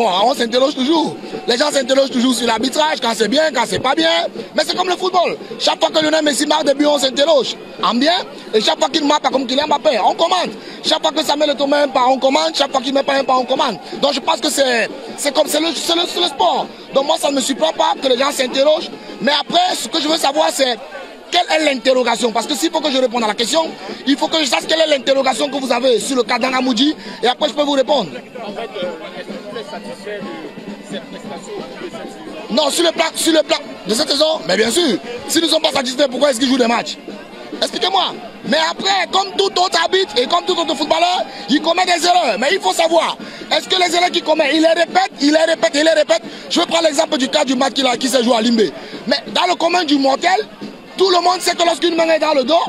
Bon, on s'interroge toujours. Les gens s'interrogent toujours sur l'arbitrage, quand c'est bien, quand c'est pas bien. Mais c'est comme le football. Chaque fois que Lionel Messi marque des buts, on s'interroge. En bien. Et chaque fois qu'il marque pas comme Kylian Mbappé, on commande. Chaque fois que Samuel Eto'o met un pas, on commande. Chaque fois qu'il met pas un pas, on commande. Donc je pense que c'est le sport. Donc moi, ça ne me surprend pas que les gens s'interrogent. Mais après, ce que je veux savoir, c'est quelle est l'interrogation? Parce que s'il faut que je réponde à la question, il faut que je sache quelle est l'interrogation que vous avez sur le cas d'Anga Moudji. Et après, je peux vous répondre. En fait, est-ce que vous êtes satisfait de cette prestation de cette saison? Non, sur le plan de cette saison, mais bien sûr. Si nous ne sommes pas satisfaits, pourquoi est-ce qu'ils jouent des matchs? Expliquez-moi. Mais après, comme tout autre arbitre et comme tout autre footballeur, il commet des erreurs. Mais il faut savoir, est-ce que les erreurs qu'il commet, il les répète, il les répète, il les répète. Je vais prendre l'exemple du cas du match qui s'est joué à Limbé. Mais dans le commun du mortel, tout le monde sait que lorsqu'une main est dans le dos,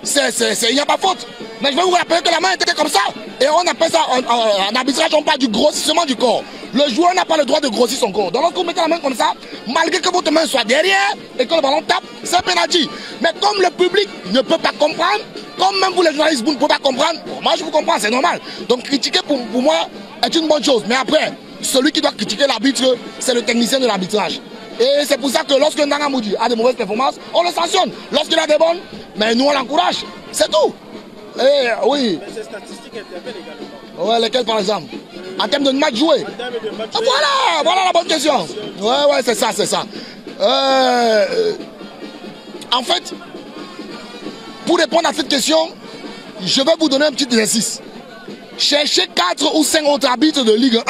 il n'y a pas faute. Mais je vais vous rappeler que la main était comme ça. Et on appelle ça, en arbitrage, on parle du grossissement du corps. Le joueur n'a pas le droit de grossir son corps. Donc lorsque vous mettez la main comme ça, malgré que votre main soit derrière et que le ballon tape, c'est un penalty. Mais comme le public ne peut pas comprendre, comme même vous les journalistes, vous ne pouvez pas comprendre, moi je vous comprends, c'est normal. Donc critiquer pour moi est une bonne chose. Mais après, celui qui doit critiquer l'arbitre, c'est le technicien de l'arbitrage. Et c'est pour ça que lorsque Ndanga Moudji a de mauvaises performances, on le sanctionne. Lorsqu'il a des bonnes, mais nous on l'encourage. C'est tout. Et oui. Mais ces statistiques interviennent également. Ouais, lesquelles par exemple? En termes de match joué. Voilà la bonne question. Ouais, c'est ça. En fait, pour répondre à cette question, je vais vous donner un petit exercice. Cherchez 4 ou 5 autres arbitres de Ligue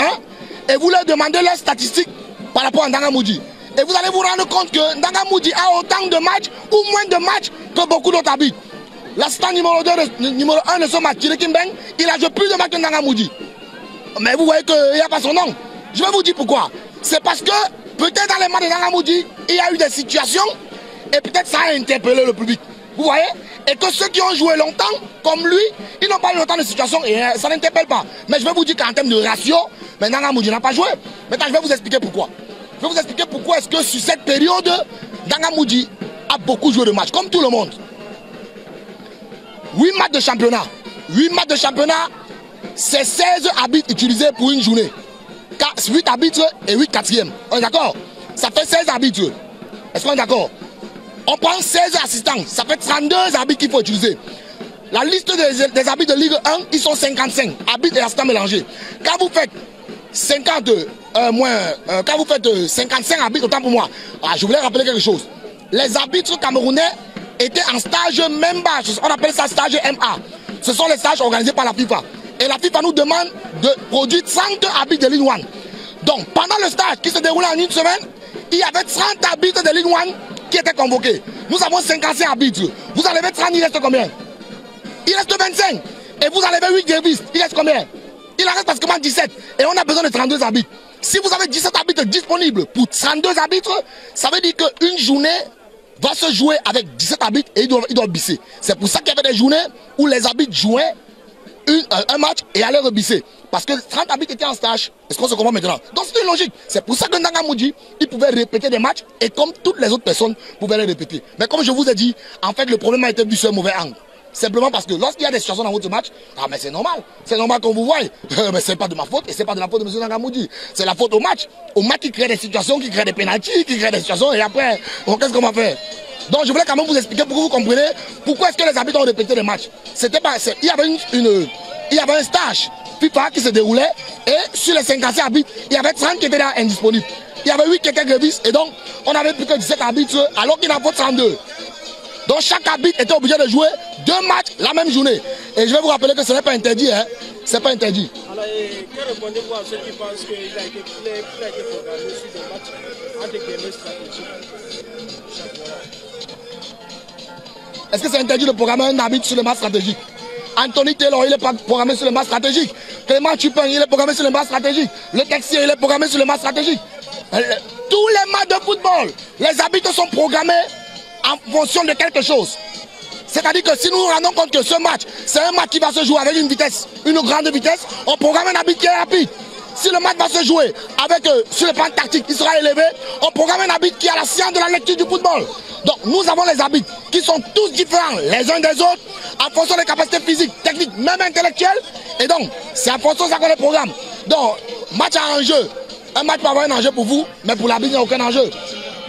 1 et vous leur demandez leurs statistiques par rapport à Ndanga Moudji. Et vous allez vous rendre compte que Ndanga Moudji a autant de matchs ou moins de matchs que beaucoup d'autres arbitres. L'assistant numéro 1 de ce match, Kiriki Mbeng, il a joué plus de matchs que Ndanga Moudji. Mais vous voyez qu'il n'y a pas son nom. Je vais vous dire pourquoi. C'est parce que peut-être dans les matchs de Ndanga Moudji, il y a eu des situations et peut-être ça a interpellé le public. Vous voyez? Et que ceux qui ont joué longtemps, comme lui, ils n'ont pas eu autant de situations et ça n'interpelle pas. Mais je vais vous dire qu'en termes de ratio, Ndanga Moudji n'a pas joué. Maintenant, je vais vous expliquer pourquoi. Je vais vous expliquer pourquoi est-ce que sur cette période, Ndanga Moudji a beaucoup joué de matchs, comme tout le monde. 8 matchs de championnat. 8 matchs de championnat, c'est 16 arbitres utilisés pour une journée. 8 arbitres et 8 quatrièmes. On est d'accord? Ça fait 16 arbitres. Est-ce qu'on est d'accord? On prend 16 assistants. Ça fait 32 arbitres qu'il faut utiliser. La liste des arbitres de Ligue 1, ils sont 55. Arbitres et assistants mélangés. Quand vous faites 55 arbitres, autant pour moi. Je voulais rappeler quelque chose. Les arbitres camerounais étaient en stage même bas. On appelle ça stage MA. Ce sont les stages organisés par la FIFA. Et la FIFA nous demande de produire 30 arbitres de Ligue 1. Donc, pendant le stage qui se déroulait en une semaine, il y avait 30 arbitres de Ligue 1 qui étaient convoqués. Nous avons 55 arbitres. Vous enlevez 30, il reste combien? Il reste 25. Et vous enlevez 8 grévistes, il reste combien? Il en reste pratiquement 17. Et on a besoin de 32 arbitres. Si vous avez 17 arbitres disponibles pour 32 arbitres, ça veut dire qu'une journée va se jouer avec 17 arbitres et ils doivent bisser. C'est pour ça qu'il y avait des journées où les arbitres jouaient un match et allaient rebisser. Parce que 30 arbitres étaient en stage. Est-ce qu'on se comprend maintenant? Donc c'est une logique. C'est pour ça que Ndanga Moudji, il pouvait répéter des matchs et comme toutes les autres personnes pouvaient les répéter. Mais comme je vous ai dit, en fait le problème a été vu sur un mauvais angle. Simplement parce que lorsqu'il y a des situations dans votre match, mais c'est normal. C'est normal qu'on vous voie. Mais c'est pas de ma faute et c'est pas de la faute de M. Ndanga Moudji. C'est la faute au match. Au match qui crée des situations, qui crée des pénaltys, qui crée des situations et après, qu'est-ce qu'on va faire? Donc je voulais quand même vous expliquer pour que vous compreniez pourquoi est-ce que les arbitres ont répété les matchs. C'était pas, il y avait un stage FIFA qui se déroulait et sur les 55 arbitres, il y avait 30 qui étaient là indisponibles. Il y avait 8 qui étaient grévistes et donc on avait plus que 17 arbitres alors qu'il en faut 32. Donc chaque arbitre était obligé de jouer 2 matchs la même journée. Et je vais vous rappeler que ce n'est pas interdit, hein. C'est pas interdit. Alors, que répondez-vous à ceux qui pensent qu'il a été programmé sur des matchs entre guillemets stratégiques? Est-ce que c'est interdit de programmer un arbitre sur le match stratégique? Anthony Taylor, il est programmé sur le match stratégique. Clément Chupin, il est programmé sur le match stratégique. Le Texier, il est programmé sur le match stratégique. Tous les matchs de football, les arbitres sont programmés en fonction de quelque chose. C'est-à-dire que si nous nous rendons compte que ce match, c'est un match qui va se jouer avec une vitesse, une grande vitesse, on programme un arbitre qui est rapide. Si le match va se jouer avec, sur le plan tactique, il sera élevé, on programme un arbitre qui a la science de la lecture du football. Donc nous avons les arbitres qui sont tous différents les uns des autres, en fonction des capacités physiques, techniques, même intellectuelles. Et donc, c'est en fonction de ça qu'on les programme. Donc, Match à enjeu. Un match peut avoir un enjeu pour vous, mais pour l'arbitre, il n'y a aucun enjeu.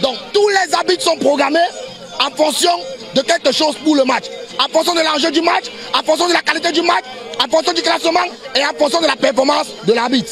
Donc tous les arbitres sont programmés en fonction de quelque chose pour le match. En fonction de l'enjeu du match, en fonction de la qualité du match, en fonction du classement et en fonction de la performance de l'arbitre.